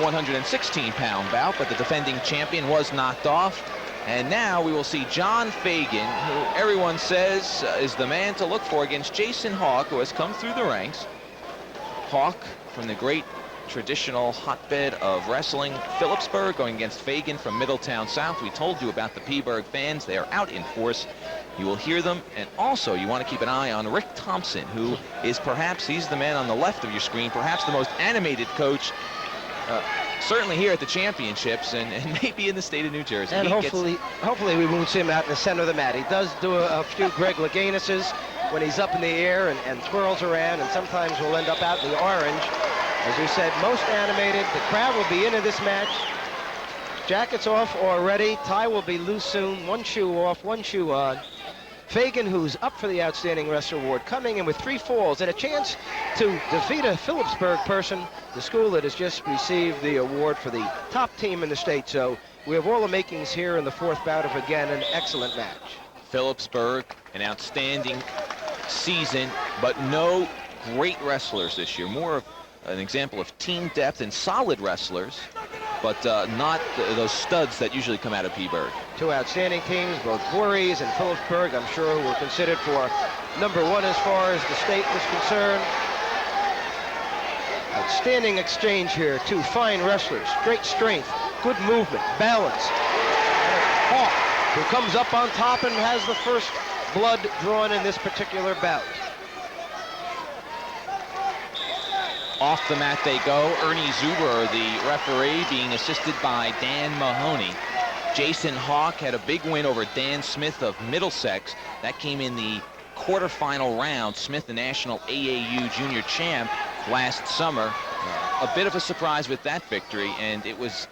116-pound bout, but the defending champion was knocked off. And now we will see John Fagen, who everyone says is the man to look for, against Jason Hawk, who has come through the ranks. Hawk from the great traditional hotbed of wrestling, Phillipsburg, going against Fagen from Middletown South. We told you about the Peaburg fans. They are out in force. You will hear them. And also, you want to keep an eye on Rick Thompson, who is perhaps, he's the man on the left of your screen, perhaps the most animated coach, certainly here at the championships, and maybe in the state of New Jersey. And hopefully we won't see him out in the center of the mat. He does do a few Greg Louganis's when he's up in the air and twirls around, and sometimes will end up out in the orange. As you said, most animated. The crowd will be into this match. Jackets off already. Tie will be loose soon. One shoe off, one shoe on. Fagen, who's up for the Outstanding Wrestler Award, coming in with 3 falls and a chance to defeat a Phillipsburg person, the school that has just received the award for the top team in the state. So we have all the makings here in the 4th bout of, again, an excellent match. Phillipsburg, an outstanding season, but no great wrestlers this year. More of an example of team depth and solid wrestlers, but not those studs that usually come out of Peaburg. 2 outstanding teams, both Voorhees and Phillipsburg, I'm sure, who were considered for #1 as far as the state was concerned. Outstanding exchange here. 2 fine wrestlers, great strength, good movement, balance. Hawk, who comes up on top and has the first blood drawn in this particular bout. Off the mat they go. Ernie Zuber, the referee, being assisted by Dan Mahoney. Jason Hawk had a big win over Dan Smith of Middlesex. That came in the quarterfinal round. Smith, the national AAU junior champ last summer. A bit of a surprise with that victory, and it was,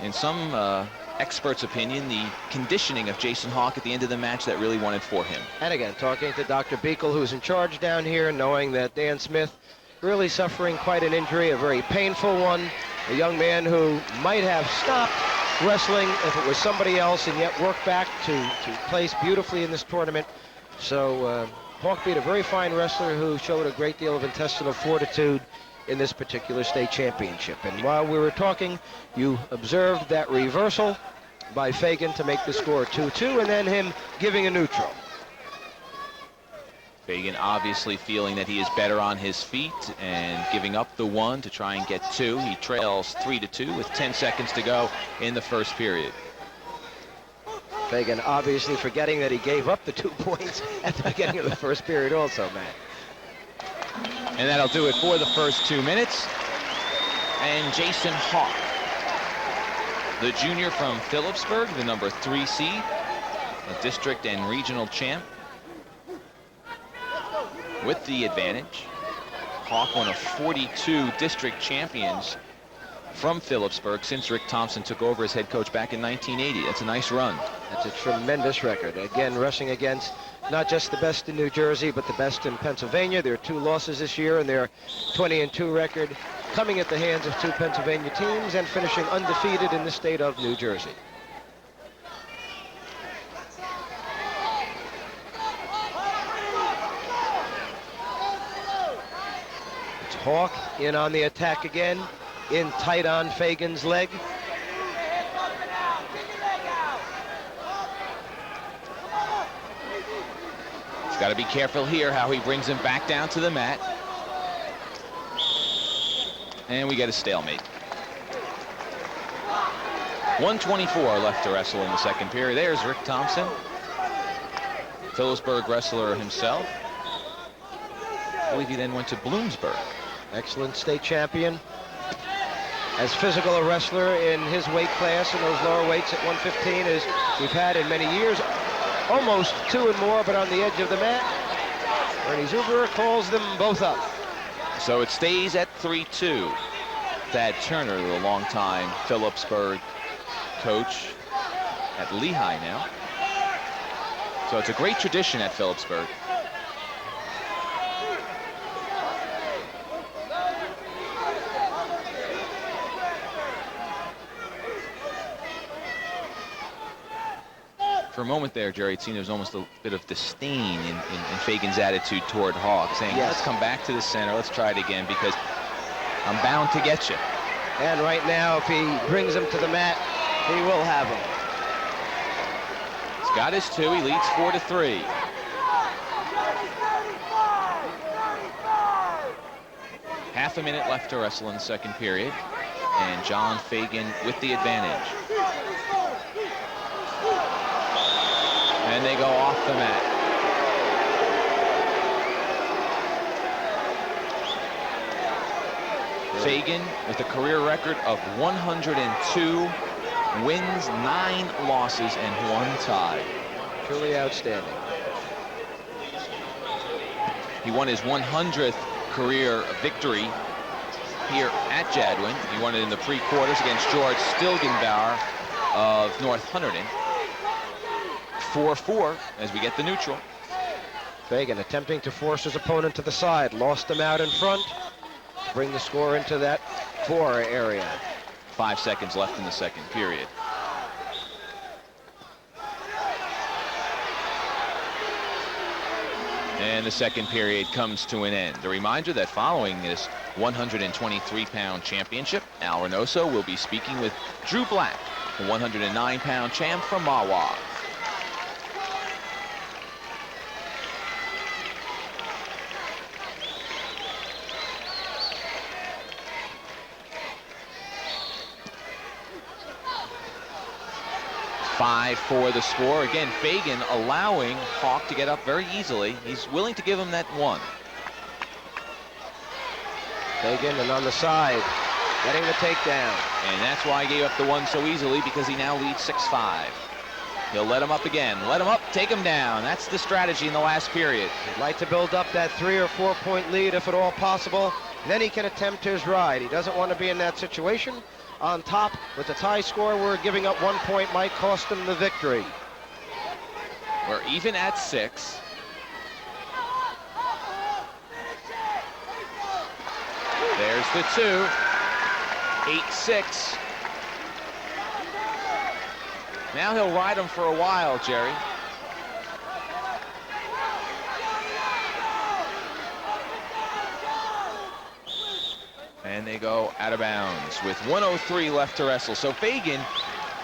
in some experts' opinion, the conditioning of Jason Hawk at the end of the match that really won it for him. And again, talking to Dr. Beekle, who's in charge down here, knowing that Dan Smith really suffering quite an injury, a very painful one, a young man who might have stopped wrestling if it was somebody else, and yet worked back to place beautifully in this tournament. So Hawk beat a very fine wrestler who showed a great deal of intestinal fortitude in this particular state championship. And while we were talking, you observed that reversal by Fagen to make the score 2-2, and then him giving a neutral. Fagen obviously feeling that he is better on his feet and giving up the 1 to try and get 2. He trails 3-2 with 10 seconds to go in the first period. Fagen obviously forgetting that he gave up the 2 points at the beginning of the first period also, Matt. And that'll do it for the first 2 minutes. And Jason Hawk, the junior from Phillipsburg, the #3 seed, a district and regional champ, with the advantage. Hawk, one of 42 district champions from Phillipsburg since Rick Thompson took over as head coach back in 1980. That's a nice run. That's a tremendous record. Again, rushing against not just the best in New Jersey, but the best in Pennsylvania. There are 2 losses this year, and their 20-2 record coming at the hands of 2 Pennsylvania teams and finishing undefeated in the state of New Jersey. Hawk in on the attack again, in tight on Fagen's leg. He's got to be careful here how he brings him back down to the mat. And we get a stalemate. 1:24 left to wrestle in the second period. There's Rick Thompson, Phillipsburg wrestler himself. I believe he then went to Bloomsburg. Excellent state champion. As physical a wrestler in his weight class in those lower weights at 115 as we've had in many years. Almost 2 and more, but on the edge of the mat. Ernie Zuber calls them both up. So it stays at 3-2. Thad Turner, the longtime Phillipsburg coach at Lehigh now. So it's a great tradition at Phillipsburg. For a moment there, Jerry, it seemed there was almost a bit of disdain in Fagen's attitude toward Hawk, saying, yes, let's come back to the center, let's try it again, because I'm bound to get you. And right now, if he brings him to the mat, he will have him. He's got his 2. He leads 4-3. Half a minute left to wrestle in the second period. And John Fagen with the advantage. And they go off the mat. Fagen with a career record of 102 wins, 9 losses, and 1 tie. Truly outstanding. He won his 100th career victory here at Jadwin. He won it in the pre-quarters against George Stilgenbauer of North Hunterdon. 4-4 as we get the neutral. Fagen attempting to force his opponent to the side. Lost him out in front. Bring the score into that 4 area. 5 seconds left in the second period. And the second period comes to an end. A reminder that following this 123-pound championship, Al Reynoso will be speaking with Drew Black, the 109-pound champ from Mahwah. Five for the score. Again, Fagen allowing Hawk to get up very easily. He's willing to give him that 1. Fagen and on the side, getting the takedown. And that's why he gave up the 1 so easily, because he now leads 6-5. He'll let him up again. Let him up, take him down. That's the strategy in the last period. He'd like to build up that 3 or 4 point lead if at all possible. Then he can attempt his ride. He doesn't want to be in that situation. On top with the tie score, we're giving up 1 point might cost him the victory. We're even at 6. There's the 2. 8-6. Now he'll ride him for a while, Jerry. And they go out of bounds with 1:03 left to wrestle. So Fagen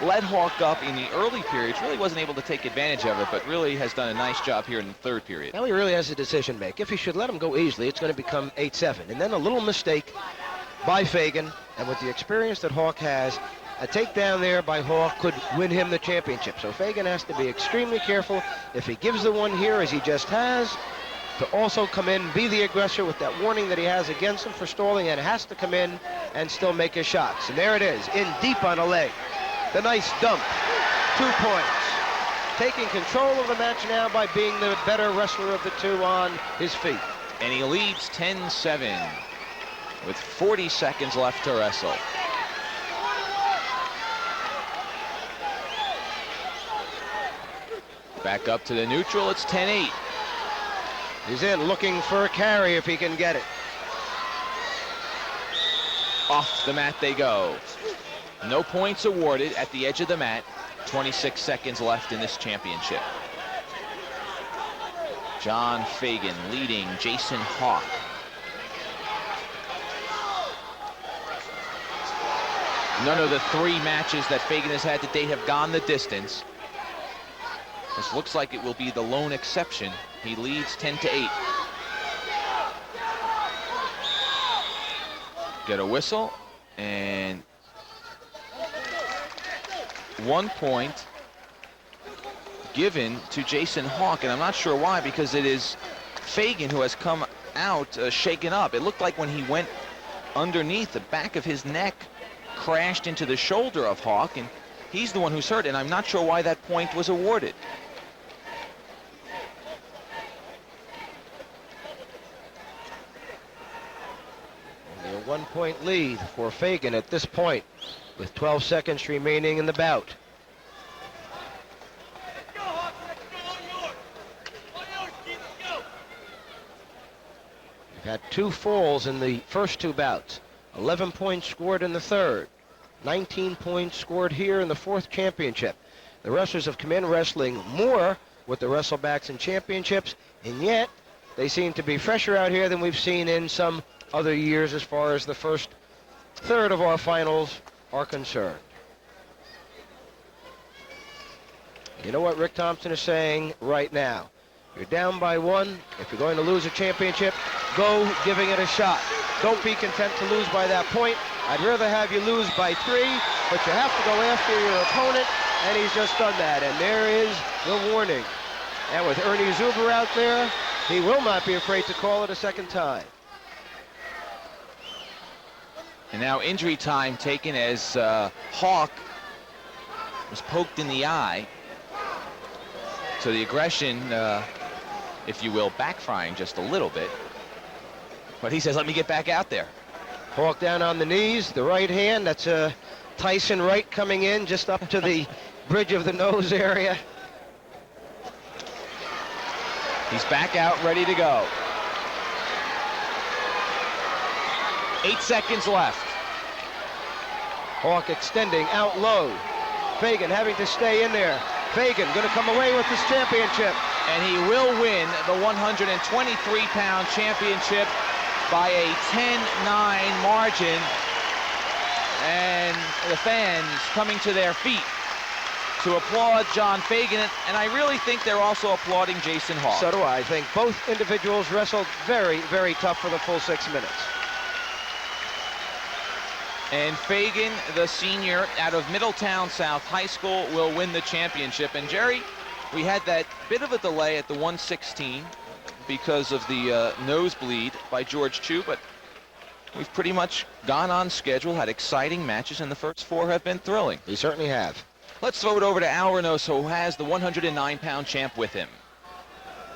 led Hawk up in the early periods, really wasn't able to take advantage of it, but really has done a nice job here in the third period. Now he really has a decision to make. If he should let him go easily, it's going to become 8-7. And then a little mistake by Fagen, and with the experience that Hawk has, a takedown there by Hawk could win him the championship. So Fagen has to be extremely careful. If he gives the 1 here, as he just has, to also come in, be the aggressor with that warning that he has against him for stalling, and has to come in and still make his shots. And there it is, in deep on a leg. The nice dump, 2 points. Taking control of the match now by being the better wrestler of the 2 on his feet. And he leads 10-7 with 40 seconds left to wrestle. Back up to the neutral, it's 10-8. He's in looking for a carry if he can get it. Off the mat they go. No points awarded at the edge of the mat. 26 seconds left in this championship. John Fagen leading Jason Hawk. None of the 3 matches that Fagen has had to date have gone the distance. This looks like it will be the lone exception. He leads 10-8. Get a whistle, and 1 point given to Jason Hawk, and I'm not sure why, because it is Fagen who has come out shaken up. It looked like when he went underneath, the back of his neck crashed into the shoulder of Hawk, and he's the one who's hurt, and I'm not sure why that point was awarded. Only a 1 point lead for Fagen at this point, with 12 seconds remaining in the bout. We've had 2 falls in the first 2 bouts. 11 points scored in the third. 19 points scored here in the 4th championship. The wrestlers have come in wrestling more with the wrestlebacks and championships, and yet they seem to be fresher out here than we've seen in some other years as far as the first third of our finals are concerned. You know what Rick Thompson is saying right now? You're down by 1. If you're going to lose a championship, go giving it a shot. Don't be content to lose by that point. I'd rather have you lose by 3, but you have to go after your opponent, and he's just done that. And there is the warning. And with Ernie Zuber out there, he will not be afraid to call it a second time. And now injury time taken as Hawk was poked in the eye. So the aggression, if you will, backfiring just a little bit. But he says, let me get back out there. Hawk down on the knees, the right hand. That's Tyson Wright coming in just up to the bridge of the nose area. He's back out, ready to go. 8 seconds left. Hawk extending out low. Fagen having to stay in there. Fagen going to come away with this championship. And he will win the 123-pound championship by a 10-9 margin. And the fans coming to their feet to applaud John Fagen, and I really think they're also applauding Jason Hawk. So do I. I think both individuals wrestled very, very tough for the full 6 minutes. And Fagen, the senior out of Middletown South High School, will win the championship. And Jerry, we had that bit of a delay at the 116 because of the nosebleed by George Chu, but we've pretty much gone on schedule, had exciting matches, and the first 4 have been throw. We certainly have. Let's throw it over to Al Reynoso, who has the 109-pound champ with him.